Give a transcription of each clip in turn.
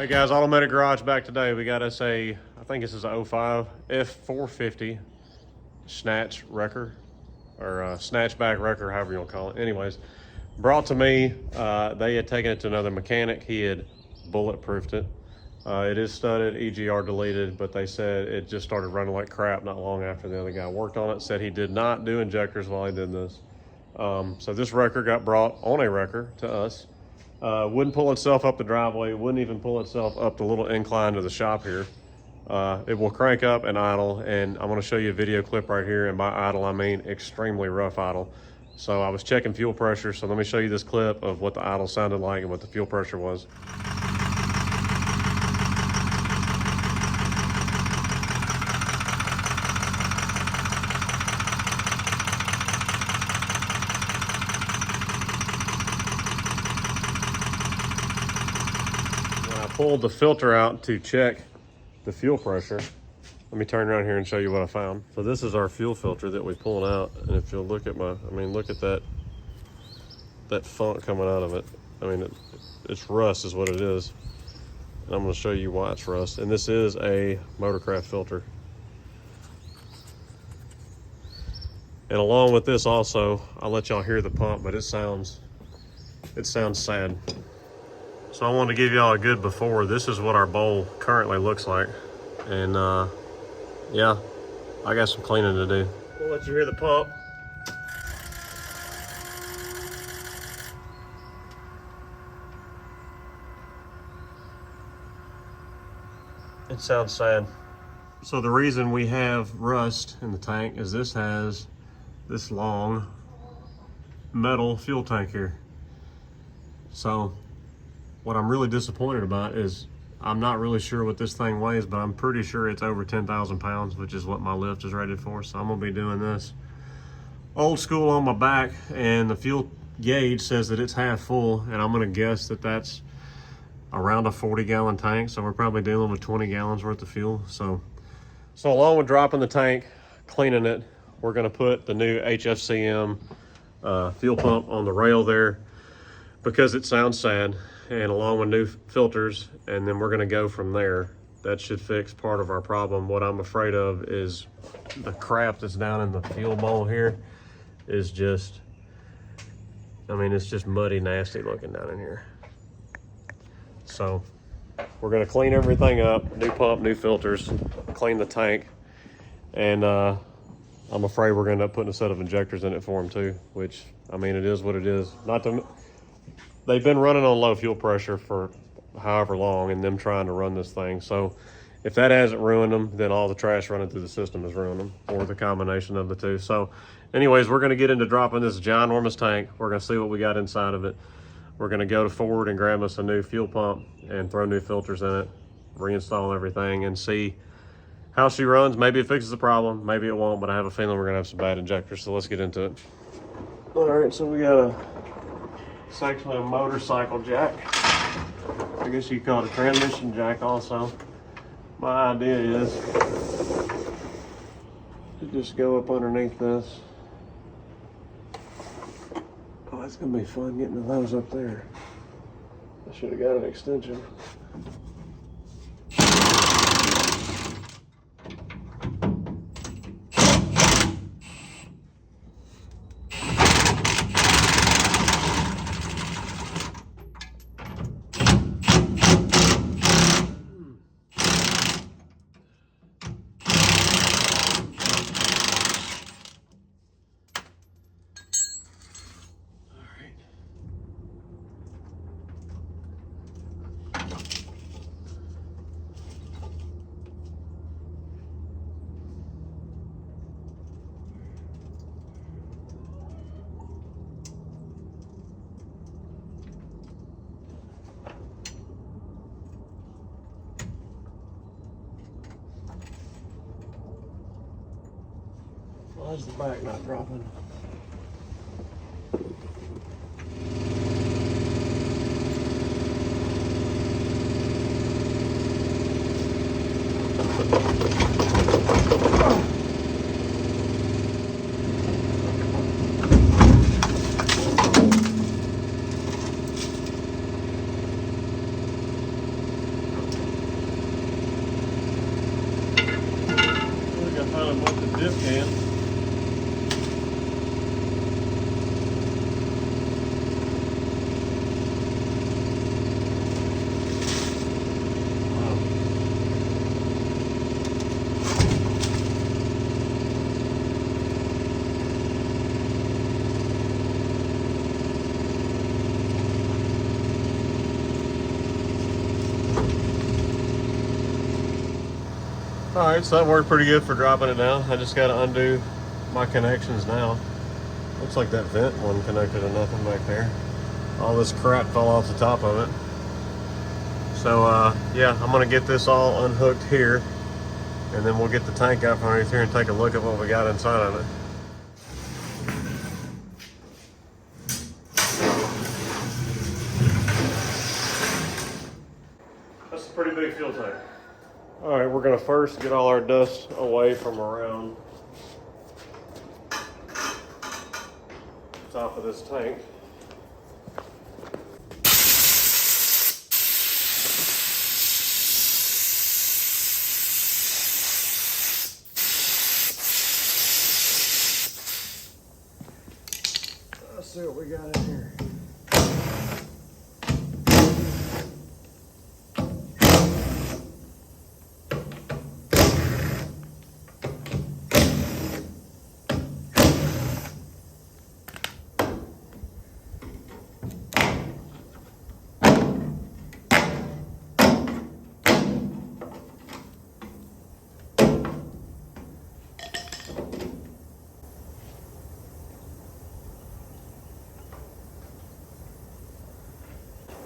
Hey guys, Automatic Garage back today. We got us I think this is a 05 F450 snatch wrecker, or snatchback wrecker, however you want to call it. Anyways, brought to me, they had taken it to another mechanic. He had bulletproofed it. It is studded, EGR deleted, but they said it just started running like crap not long after the other guy worked on it. Said he did not do injectors while he did this. So this wrecker got brought on a wrecker to us. Wouldn't pull itself up the driveway, wouldn't even pull itself up the little incline to the shop here. It will crank up and idle, and I'm going to show you a video clip right here, and by idle I mean extremely rough idle. So I was checking fuel pressure, so let me show you this clip of what the idle sounded like and what the fuel pressure was. Pulled the filter out to check the fuel pressure. Let me turn around here and show you what I found. So this is our fuel filter that we pulled out, and if you'll look at look at that funk coming out of it. I mean, it's rust is what it is, and I'm going to show you why it's rust. And this is a Motorcraft filter. And along with this also, I'll let y'all hear the pump, but it sounds sad. So I wanted to give y'all a good before. This is what our bowl currently looks like. And yeah, I got some cleaning to do. We'll let you hear the pump. It sounds sad. So the reason we have rust in the tank is this has this long metal fuel tank here. So what I'm really disappointed about is I'm not really sure what this thing weighs, but I'm pretty sure it's over 10,000 pounds, which is what my lift is rated for. So I'm gonna be doing this old school on my back, and the fuel gauge says that it's half full, and I'm gonna guess that that's around a 40-gallon tank. So we're probably dealing with 20 gallons worth of fuel. So along with dropping the tank, cleaning it, we're gonna put the new HFCM fuel pump on the rail there because it sounds sad, and along with new filters, and then we're going to go from there. That should fix part of our problem. What I'm afraid of is the crap that's down in the fuel bowl here is just, I mean, it's just muddy, nasty looking down in here. So we're going to clean everything up, new pump, new filters, clean the tank, and I'm afraid we're going to end up putting a set of injectors in it for them too, which, I mean, it is what it is. They've been running on low fuel pressure for however long, and them trying to run this thing. So if that hasn't ruined them, then all the trash running through the system has ruined them, or the combination of the two. So anyways, we're gonna get into dropping this ginormous tank. We're gonna see what we got inside of it. We're gonna go to Ford and grab us a new fuel pump and throw new filters in it, reinstall everything, and see how she runs. Maybe it fixes the problem, maybe it won't, but I have a feeling we're gonna have some bad injectors, so let's get into it. All right, so we got it's actually a motorcycle jack. I guess you could call it a transmission jack also. My idea is to just go up underneath this. Oh, that's gonna be fun getting to those up there. I should have got an extension. Why is the back not dropping? All right, so that worked pretty good for dropping it down. I just got to undo my connections now. Looks like that vent wasn't connected to nothing back there. All this crap fell off the top of it. So yeah, I'm gonna get this all unhooked here, and then we'll get the tank out from underneath here and take a look at what we got inside of it. That's a pretty big fuel tank. All right, we're gonna first get all our dust away from around the top of this tank. Let's see what we got in here.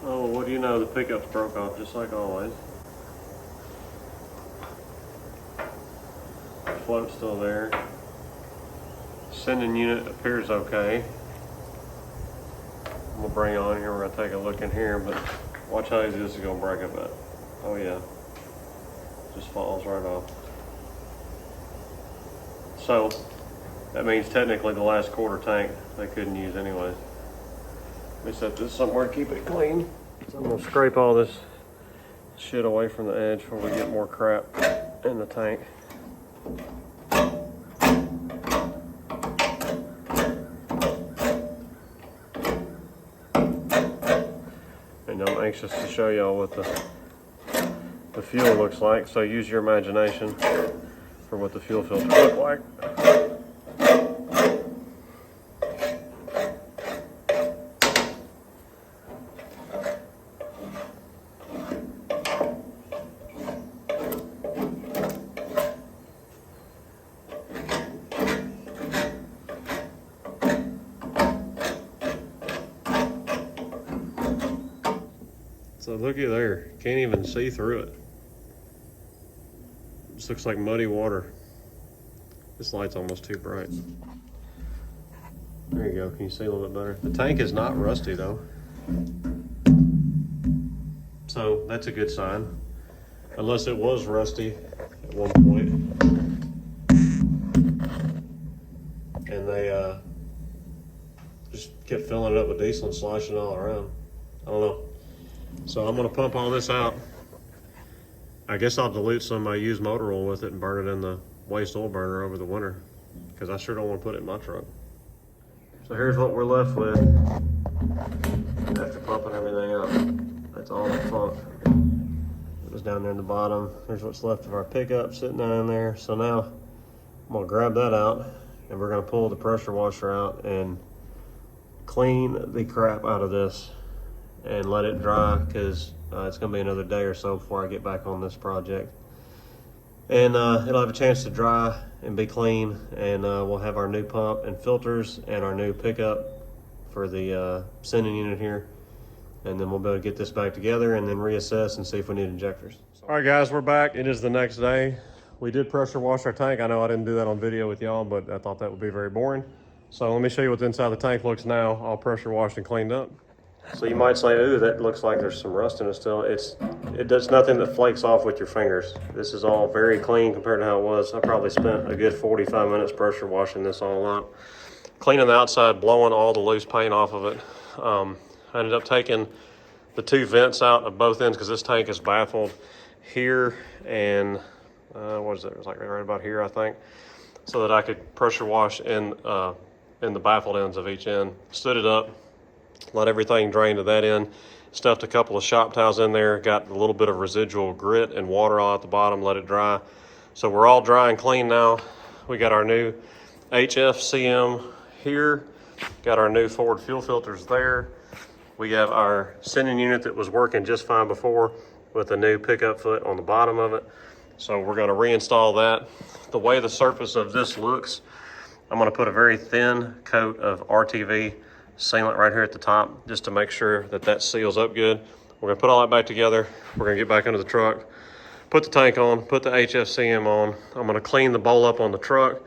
Oh, what do you know? The pickup's broke off just like always. Float's still there. Sending unit appears okay. We'll bring it on here. We're gonna take a look in here, but watch how easy this is gonna break a bit. Oh yeah, just falls right off. So that means technically the last quarter tank they couldn't use anyways. Let me set this somewhere to keep it clean. So I'm gonna scrape all this shit away from the edge before we get more crap in the tank. And I'm anxious to show y'all what the fuel looks like, so use your imagination for what the fuel filter look like. So looky there, can't even see through it. This looks like muddy water. This light's almost too bright. There you go, can you see a little bit better? The tank is not rusty though. So that's a good sign. Unless it was rusty at one point. And they just kept filling it up with diesel and sloshing it all around. I don't know. So I'm gonna pump all this out. I guess I'll dilute some of my used motor oil with it and burn it in the waste oil burner over the winter, because I sure don't want to put it in my truck. So here's what we're left with after pumping everything out. That's all the funk. It was down there in the bottom. Here's what's left of our pickup sitting down in there. So now I'm gonna grab that out and we're gonna pull the pressure washer out and clean the crap out of this and let it dry, because it's gonna be another day or so before I get back on this project. And it'll have a chance to dry and be clean, and we'll have our new pump and filters and our new pickup for the sending unit here. And then we'll be able to get this back together and then reassess and see if we need injectors. All right guys, we're back. It is the next day. We did pressure wash our tank. I know I didn't do that on video with y'all, but I thought that would be very boring. So let me show you what the inside of the tank looks now, all pressure washed and cleaned up. So you might say, ooh, that looks like there's some rust in it still. It does nothing that flakes off with your fingers. This is all very clean compared to how it was. I probably spent a good 45 minutes pressure washing this all up. Cleaning the outside, blowing all the loose paint off of it. I ended up taking the two vents out of both ends because this tank is baffled here and what is it? It was like right about here, I think, so that I could pressure wash in the baffled ends of each end. Stood it up. Let everything drain to that end. Stuffed a couple of shop towels in there. Got a little bit of residual grit and water all at the bottom. Let it dry. So we're all dry and clean now. We got our new HFCM here. Got our new Ford fuel filters there. We have our sending unit that was working just fine before with a new pickup foot on the bottom of it. So we're going to reinstall that. The way the surface of this looks, I'm going to put a very thin coat of RTV sealant right here at the top, just to make sure that that seals up good. We're going to put all that back together. We're going to get back into the truck, put the tank on, put the HFCM on. I'm going to clean the bowl up on the truck.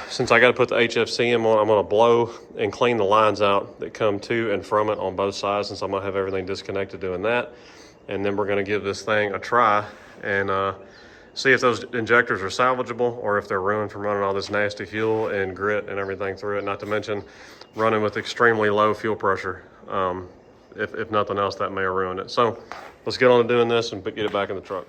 Since I got to put the HFCM on, I'm going to blow and clean the lines out that come to and from it on both sides, since I'm going to have everything disconnected doing that. And then we're going to give this thing a try and see if those injectors are salvageable or if they're ruined from running all this nasty fuel and grit and everything through it, not to mention running with extremely low fuel pressure. If nothing else, that may have ruined it. So let's get on to doing this and get it back in the truck.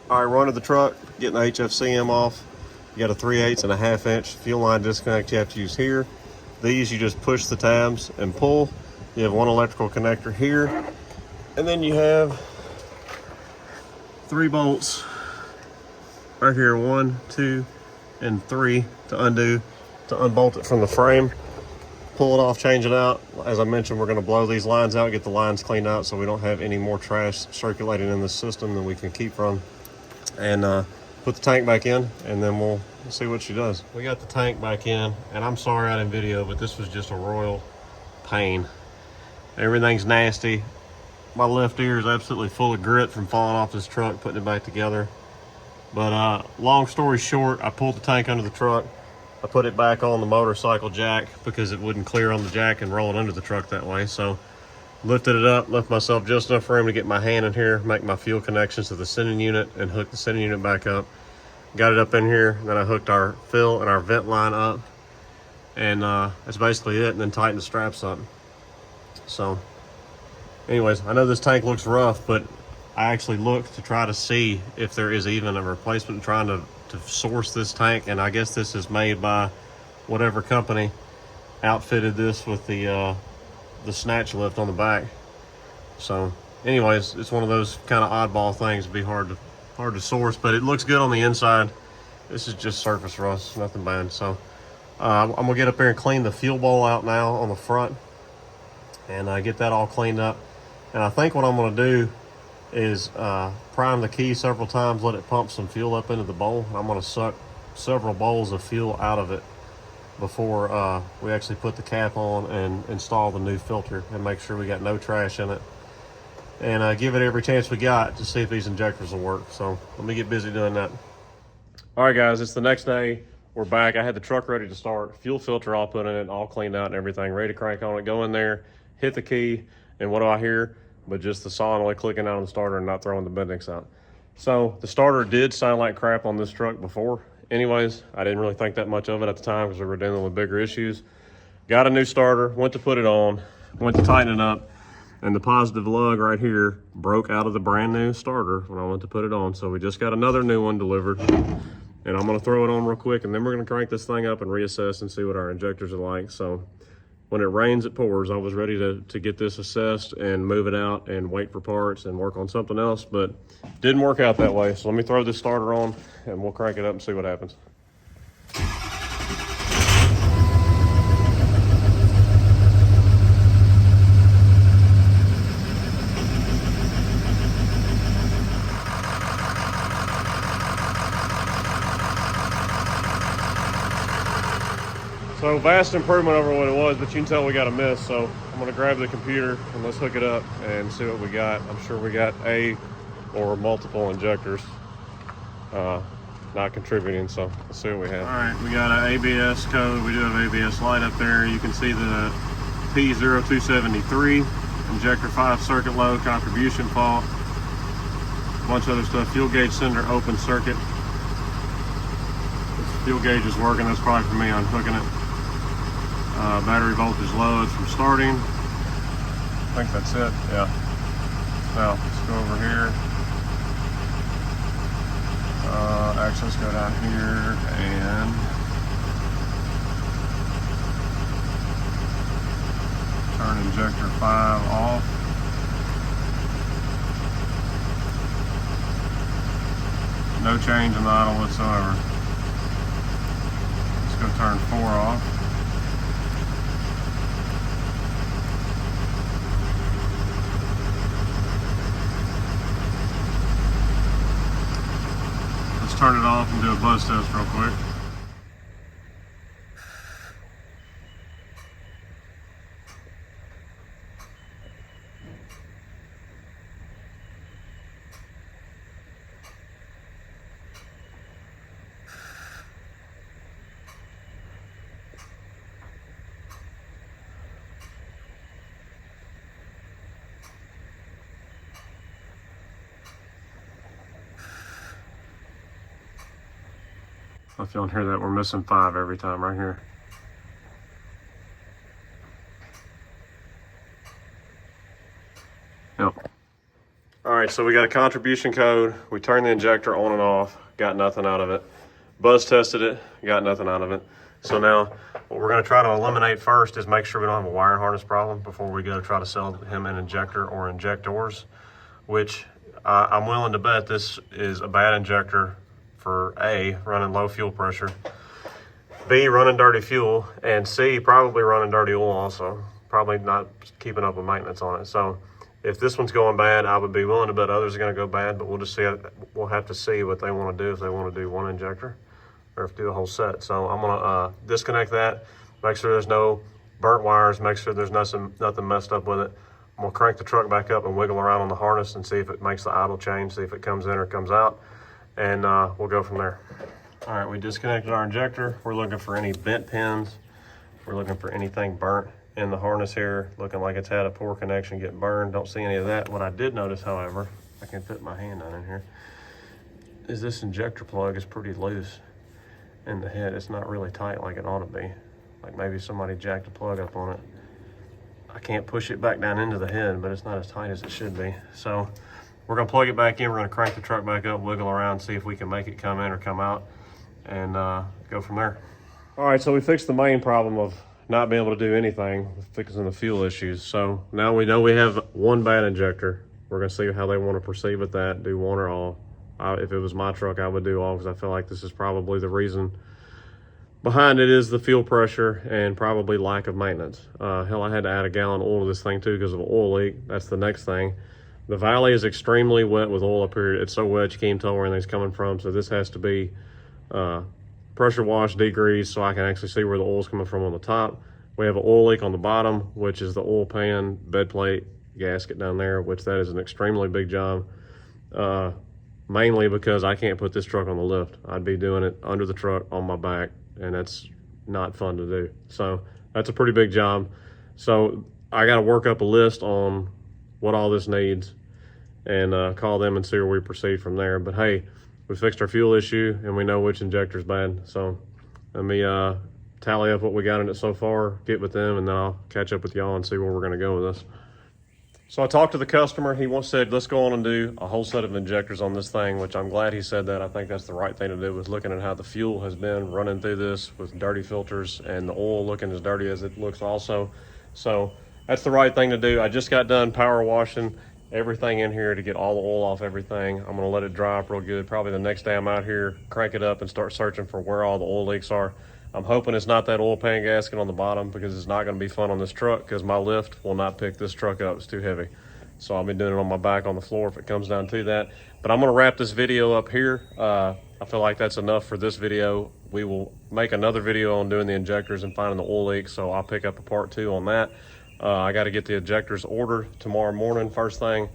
All right, run to the truck, getting the HFCM off. You got a 3/8 and a 1/2 inch fuel line disconnect you have to use here. These, you just push the tabs and pull. You have one electrical connector here. And then you have 3 bolts right here, 1, 2, and 3 to unbolt it from the frame. Pull it off, change it out. As I mentioned, we're going to blow these lines out, get the lines cleaned out so we don't have any more trash circulating in the system than we can keep from. And put the tank back in, and then we'll see what she does. We got the tank back in, and I'm sorry I didn't video, but this was just a royal pain. Everything's nasty. My left ear is absolutely full of grit from falling off this truck, putting it back together. But long story short, I pulled the tank under the truck. I put it back on the motorcycle jack because it wouldn't clear on the jack and roll it under the truck that way. So lifted it up, left myself just enough room to get my hand in here, make my fuel connections to the sending unit, and hook the sending unit back up. Got it up in here, then I hooked our fill and our vent line up, and that's basically it, and then tightened the straps up. So anyways, I know this tank looks rough, but I actually looked to try to see if there is even a replacement, trying to source this tank, and I guess this is made by whatever company outfitted this with the snatch lift on the back. So anyways, it's one of those kind of oddball things. It'd be hard to source, but it looks good on the inside. This is just surface rust, nothing bad. So I'm gonna get up there and clean the fuel bowl out now on the front, and get that all cleaned up. And I think what I'm gonna do is prime the key several times, let it pump some fuel up into the bowl. I'm gonna suck several bowls of fuel out of it before we actually put the cap on and install the new filter, and make sure we got no trash in it, and give it every chance we got to see if these injectors will work. So let me get busy doing that. All right guys, it's the next day. We're back. I had the truck ready to start, fuel filter all put in it, all cleaned out and everything, ready to crank on it. Go in there, hit the key, and what do I hear but just the solenoid clicking out on the starter and not throwing the Bendix out. So the starter did sound like crap on this truck before. Anyways, I didn't really think that much of it at the time because we were dealing with bigger issues. Got a new starter, went to put it on, went to tighten it up, and the positive lug right here broke out of the brand new starter when I went to put it on. So we just got another new one delivered, and I'm gonna throw it on real quick, and then we're gonna crank this thing up and reassess and see what our injectors are like. So when it rains, it pours. I was ready to get this assessed and move it out and wait for parts and work on something else, but didn't work out that way. So let me throw this starter on and we'll crank it up and see what happens. So vast improvement over what it was, but you can tell we got a miss. So I'm gonna grab the computer and let's hook it up and see what we got. I'm sure we got a or multiple injectors not contributing, so let's see what we have. All right, we got an ABS code. We do have ABS light up there. You can see the P0273, injector 5 circuit low, contribution fault, a bunch of other stuff. Fuel gauge sender open circuit. This fuel gauge is working. That's probably for me unhooking it. Battery voltage low, it's from starting. I think that's it, yeah. Now, let's go over here. Actually, let's go down here and turn injector 5 off. no change in the idle whatsoever. Let's go turn 4 off. Let's turn it off and do a buzz test real quick. If you don't hear that, we're missing 5 every time right here. Yep. All right, so we got a contribution code. We turned the injector on and off, got nothing out of it. Buzz tested it, got nothing out of it. So now what we're gonna try to eliminate first is make sure we don't have a wire harness problem before we go try to sell him an injector or injectors, which I'm willing to bet this is a bad injector for A, running low fuel pressure, B, running dirty fuel, and C, probably running dirty oil also. Probably not keeping up with maintenance on it. So if this one's going bad, I would be willing to bet others are gonna go bad, but we'll just see, we'll have to see what they wanna do, if they wanna do one injector or if do a whole set. So I'm gonna disconnect that, make sure there's no burnt wires, make sure there's nothing messed up with it. I'm gonna crank the truck back up and wiggle around on the harness and see if it makes the idle change, see if it comes in or comes out, and we'll go from there. All right, we disconnected our injector. We're looking for any bent pins. We're looking for anything burnt in the harness here, looking like it's had a poor connection, get burned. Don't see any of that. What I did notice, however, I can fit my hand down in here, is this injector plug is pretty loose in the head. It's not really tight like it ought to be. Like maybe somebody jacked a plug up on it. I can't push it back down into the head, but it's not as tight as it should be. So we're gonna plug it back in. We're gonna crank the truck back up, wiggle around, see if we can make it come in or come out, and go from there. All right, so we fixed the main problem of not being able to do anything with fixing the fuel issues. So now we know we have one bad injector. We're gonna see how they want to proceed with that, do one or all. If it was my truck, I would do all, because I feel like this is probably the reason behind it is the fuel pressure and probably lack of maintenance. Hell, I had to add a gallon of oil to this thing too because of an oil leak. That's the next thing. The valley is extremely wet with oil up here. It's so wet you can't even tell where anything's coming from. So this has to be pressure washed, degreased, so I can actually see where the oil's coming from on the top. We have an oil leak on the bottom, which is the oil pan, bed plate, gasket down there, which that is an extremely big job. Mainly because I can't put this truck on the lift. I'd be doing it under the truck on my back, and that's not fun to do. So that's a pretty big job. So I got to work up a list on what all this needs and call them and see where we proceed from there. But hey, we fixed our fuel issue and we know which injector's bad. So let me tally up what we got in it so far, get with them, and then I'll catch up with y'all and see where we're gonna go with this. So I talked to the customer. He said, let's go on and do a whole set of injectors on this thing, which I'm glad he said that. I think that's the right thing to do, with looking at how the fuel has been running through this with dirty filters and the oil looking as dirty as it looks also. So that's the right thing to do. I just got done power washing everything in here to get all the oil off everything. I'm gonna let it dry up real good. Probably the next day I'm out here, crank it up and start searching for where all the oil leaks are. I'm hoping it's not that oil pan gasket on the bottom, because it's not gonna be fun on this truck, because my lift will not pick this truck up. It's too heavy. So I'll be doing it on my back on the floor if it comes down to that. But I'm gonna wrap this video up here. I feel like that's enough for this video. We will make another video on doing the injectors and finding the oil leaks, so I'll pick up a part 2 on that. I got to get the injectors ordered tomorrow morning first thing,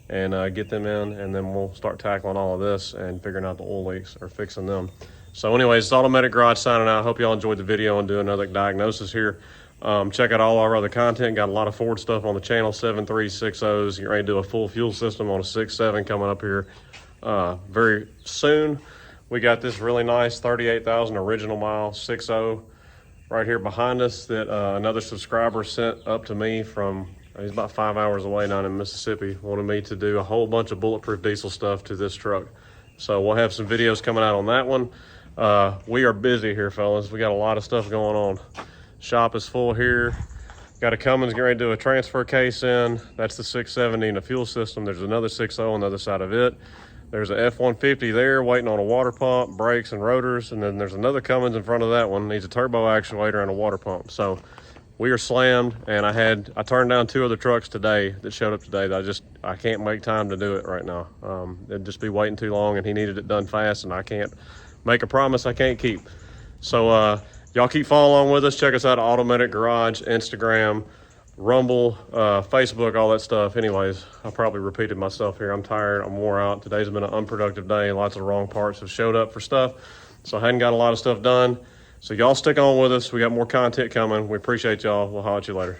and get them in, and then we'll start tackling all of this and figuring out the oil leaks or fixing them. So anyways, it's Automatic Garage signing out. Hope y'all enjoyed the video and do another diagnosis here. Check out all our other content. Got a lot of Ford stuff on the channel, 7.360s. You're ready to do a full fuel system on a 6.7 coming up here very soon. We got this really nice 38,000 original mile 6.0 right here behind us that another subscriber sent up to me from, he's about 5 hours away down in Mississippi, wanted me to do a whole bunch of bulletproof diesel stuff to this truck. So we'll have some videos coming out on that one. We are busy here, fellas. We got a lot of stuff going on. Shop is full here. Got a Cummins getting ready to do a transfer case in. That's the 670 and a fuel system. There's another 6.0 on the other side of it. There's a F-150 there waiting on a water pump, brakes and rotors, and then there's another Cummins in front of that one. Needs a turbo actuator and a water pump. So we are slammed, and I turned down 2 other trucks today that showed up today that I can't make time to do it right now. It'd just be waiting too long, and he needed it done fast, and I can't make a promise I can't keep. So y'all keep following along with us. Check us out at Automatic Garage, Instagram, Rumble, Facebook, all that stuff. Anyways, I probably repeated myself here. I'm tired, I'm wore out. Today's been an unproductive day. Lots of wrong parts have showed up for stuff, so I hadn't got a lot of stuff done. So y'all stick on with us. We got more content coming. We appreciate y'all. We'll holler at you later.